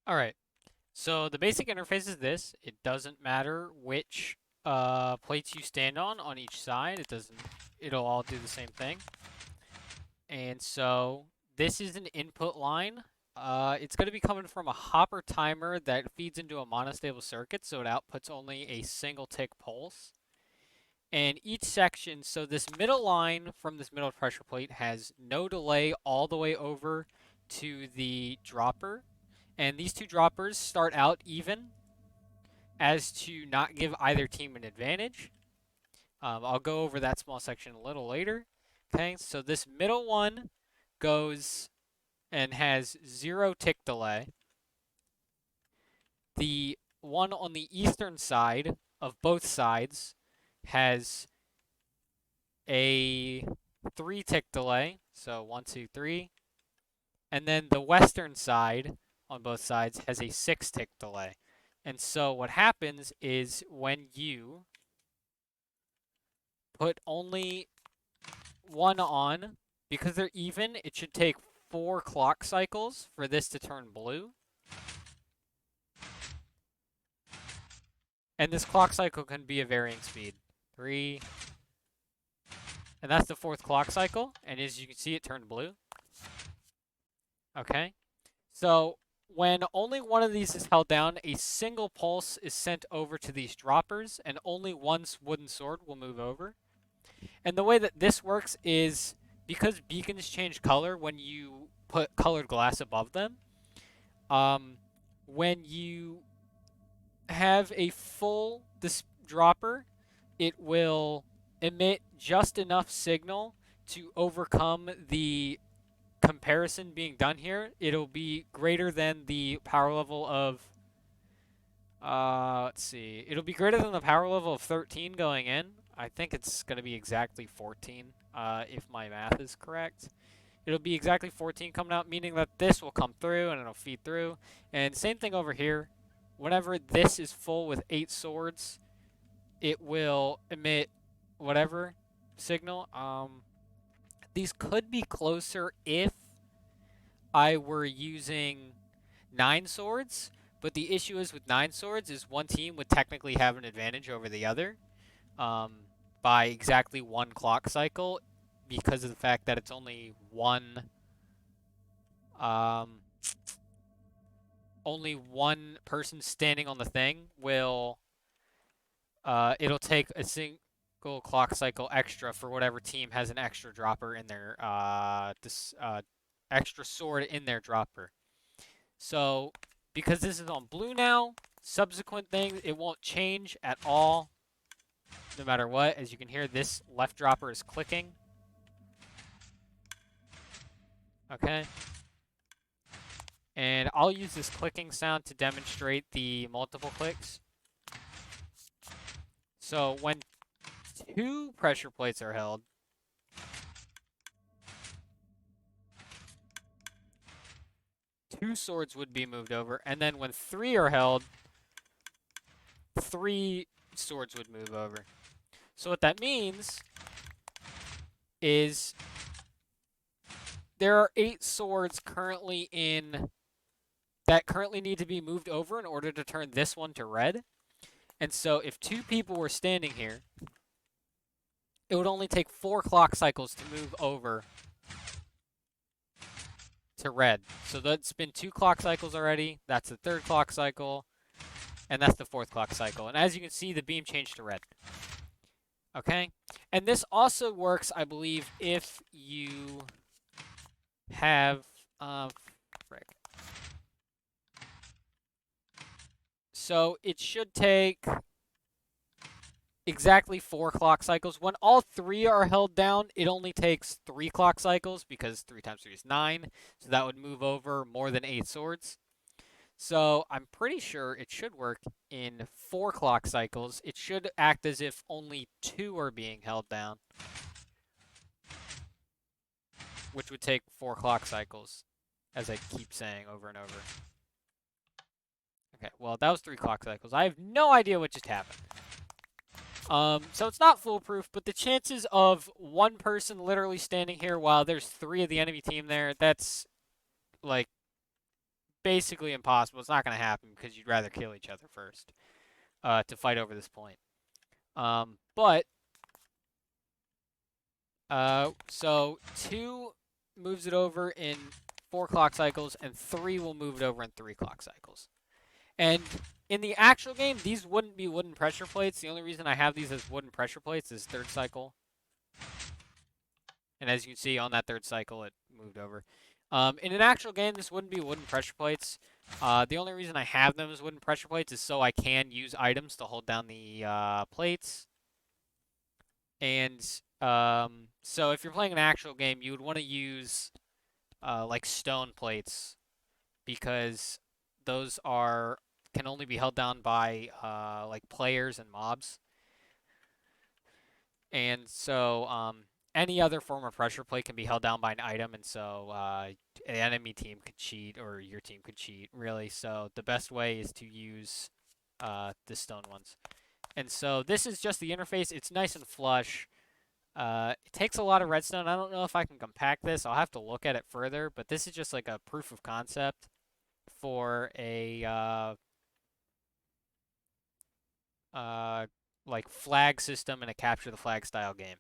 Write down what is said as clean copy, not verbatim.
All right. So the basic interface is this. It doesn't matter which plates you stand on each side. It'll all do the same thing. And so this is an input line. It's going to be coming from a hopper timer that feeds into a monostable circuit, so it outputs only a single tick pulse. And each section, so this middle line from this middle pressure plate has no delay all the way over to the dropper. And these two droppers start out even as to not give either team an advantage. I'll go over that small section a little later. Okay, so this middle one goes and has 0 tick delay. The one on the eastern side of both sides has a 3 tick delay. So 1, 2, 3. And then the western side on both sides has a 6 tick delay. And so what happens is when you put only one on, because they're even, it should take 4 clock cycles for this to turn blue. And this clock cycle can be a varying speed. 3. And that's the 4th clock cycle. And as you can see, it turned blue. Okay. So when only one of these is held down, a single pulse is sent over to these droppers, and only one wooden sword will move over. And the way that this works is because beacons change color when you put colored glass above them. When you have a full dropper, it will emit just enough signal to overcome the comparison being done here. It'll be greater than the power level of let's see. It'll be greater than the power level of 13 going in. I think it's going to be exactly 14 if my math is correct. It'll be exactly 14 coming out, meaning that this will come through and it'll feed through. And same thing over here. Whenever this is full with 8 swords, it will emit whatever signal. These could be closer if I were using 9 swords, but the issue is with 9 swords is one team would technically have an advantage over the other by exactly 1 clock cycle because of the fact that it's only um, one person standing on the thing will it'll take a single clock cycle extra for whatever team has an extra dropper in their extra sword in their dropper. So because this is on blue now, subsequent things it won't change at all no matter what. As you can hear, this left dropper is clicking. Okay. And I'll use this clicking sound to demonstrate the multiple clicks. So when 2 pressure plates are held, 2 swords would be moved over. And then when 3 are held, 3 swords would move over. So what that means is there are 8 swords currently that currently need to be moved over in order to turn this one to red. And so if 2 people were standing here, it would only take 4 clock cycles to move over to red. So that's been 2 clock cycles already. That's the 3rd clock cycle. And that's the 4th clock cycle. And as you can see, the beam changed to red. Okay? And this also works, I believe, if you have... frick. So it should take exactly 4 clock cycles. When all 3 are held down, it only takes 3 clock cycles because 3 times 3 is 9. So that would move over more than 8 swords. So I'm pretty sure it should work in 4 clock cycles. It should act as if only 2 are being held down, which would take 4 clock cycles, as I keep saying over and over. Okay, well, that was 3 clock cycles. I have no idea what just happened. So it's not foolproof, but the chances of one person literally standing here while there's 3 of the enemy team there, that's, like, basically impossible. It's not going to happen because you'd rather kill each other first to fight over this point. But so 2 moves it over in 4 clock cycles, and 3 will move it over in 3 clock cycles. And in the actual game, these wouldn't be wooden pressure plates. The only reason I have these as wooden pressure plates is 3rd cycle. And as you can see on that 3rd cycle, it moved over. In an actual game, this wouldn't be wooden pressure plates. The only reason I have them as wooden pressure plates is so I can use items to hold down the plates. And so if you're playing an actual game, you would want to use like stone plates because those can only be held down by like players and mobs. And so any other form of pressure plate can be held down by an item, and so an enemy team could cheat or your team could cheat, really. So the best way is to use the stone ones. And so this is just the interface. It's nice and flush. It takes a lot of redstone. I don't know if I can compact this. I'll have to look at it further, but this is just like a proof of concept for a like flag system in a capture the flag style game.